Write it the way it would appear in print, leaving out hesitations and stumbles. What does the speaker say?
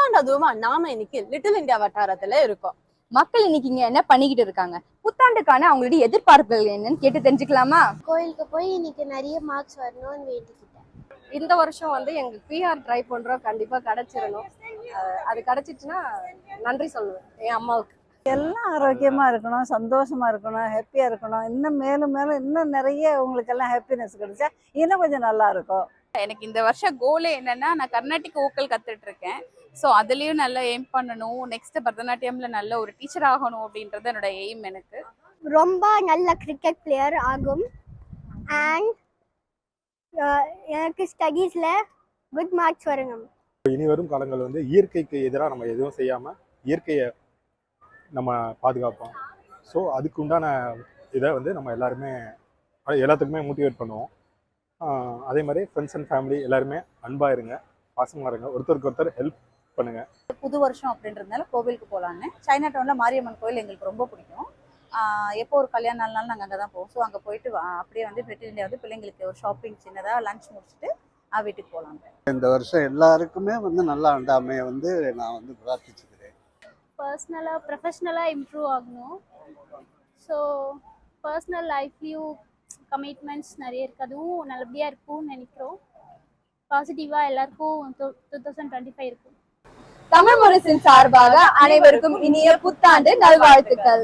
புத்தாண்டு அதுவுமா நாம இன்னைக்கு லிட்டில் இந்தியா வட்டாரத்துல இருக்கோம். மக்கள் இன்னைக்கு இங்க என்ன பண்ணிக்கிட்டு இருக்காங்க, புத்தாண்டுக்கான அவங்களுடைய எதிர்பார்ப்புகள் என்னன்னு கேட்டு தெரிஞ்சுக்கலாமா? கோயிலுக்கு போய் இன்னைக்கு நிறைய மார்க்ஸ் வரணும்னு வேண்டிக்கிட்டேன். இந்த வருஷம் வந்து எங்களுக்கு பிஆர் ட்ரை பண்றோம், கண்டிப்பா கிடைச்சிடணும். அது கிடைச்சிச்சுன்னா நன்றி சொல்லுவேன் என் அம்மாவுக்கு. எல்லாம் ஆரோக்கியமா இருக்கணும், சந்தோஷமா இருக்கணும், ஹாப்பியா இருக்கணும். இன்னும் மேலும் மேலும் இன்னும் நிறைய உங்களுக்கு எல்லாம் ஹாப்பினஸ் கிடைச்சா இன்னும் கொஞ்சம் நல்லா இருக்கும். எனக்கு இந்த வருஷம் கோலே என்னன்னா, நான் கர்நாடிக் வோக்கல் கத்துட்டு இருக்கேன். ஸோ அதுலேயும் நல்லா எய்ம் பண்ணணும். நெக்ஸ்ட் பரதநாட்டியம்ல நல்ல ஒரு டீச்சர் ஆகணும் அப்படின்றது என்னோட எய்ம். எனக்கு ரொம்ப நல்ல கிரிக்கெட் பிளேயர் ஆகும். அண்ட் எனக்கு ஸ்டடீஸ்ல குட் மார்க்ஸ் வருங்க. இனி வரும் காலங்கள் வந்து இயற்கைக்கு எதிராக நம்ம எதுவும் செய்யாமல் இயற்கையை நம்ம பாதுகாப்போம். ஸோ அதுக்கு உண்டான இதை வந்து நம்ம எல்லாத்துக்குமே மோட்டிவேட் பண்ணுவோம். அதே மாதிரி ஃப்ரெண்ட்ஸ் அண்ட் ஃபேமிலி எல்லாருமே அன்பாக இருங்க, பாசமாக இருங்க, ஒருத்தருக்கு ஒருத்தர் ஹெல்ப் பண்ணுங்க. புது வருஷம் அப்படின்றதுனால கோவிலுக்கு போகலான்னு. சைனா டவுன்ல மாரியம்மன் கோயில் எங்களுக்கு ரொம்ப பிடிக்கும். எப்போ ஒரு கல்யாண நாள்னாலும் நாங்கள் அங்கே தான் போவோம். ஸோ அங்கே போயிட்டு அப்படியே வந்து லிட்டில் இந்தியா வந்து பிள்ளைங்களுக்கு ஒரு ஷாப்பிங் சின்னதாக லஞ்ச் முடிச்சுட்டு வீட்டுக்கு போகலாம். இந்த வருஷம் எல்லாருக்குமே வந்து நல்லா அமைய வந்து நான் வந்து பிரார்த்திச்சுக்கிறேன். பர்சனலாக ப்ரொஃபஷ்னலாக இம்ப்ரூவ் ஆகணும். ஸோ பர்சனல் லைஃப்லேயும் கமிட்மெண்ட்ஸ் நிறைய இருக்குது, அதுவும் நல்லபடியாக இருக்கும்னு நினைக்கிறோம். பாசிட்டிவாக எல்லாருக்கும் 2025 இருக்கும். தமிழ் முரசின் சார்பாக அனைவருக்கும் இனிய புத்தாண்டு நல்வாழ்த்துக்கள்.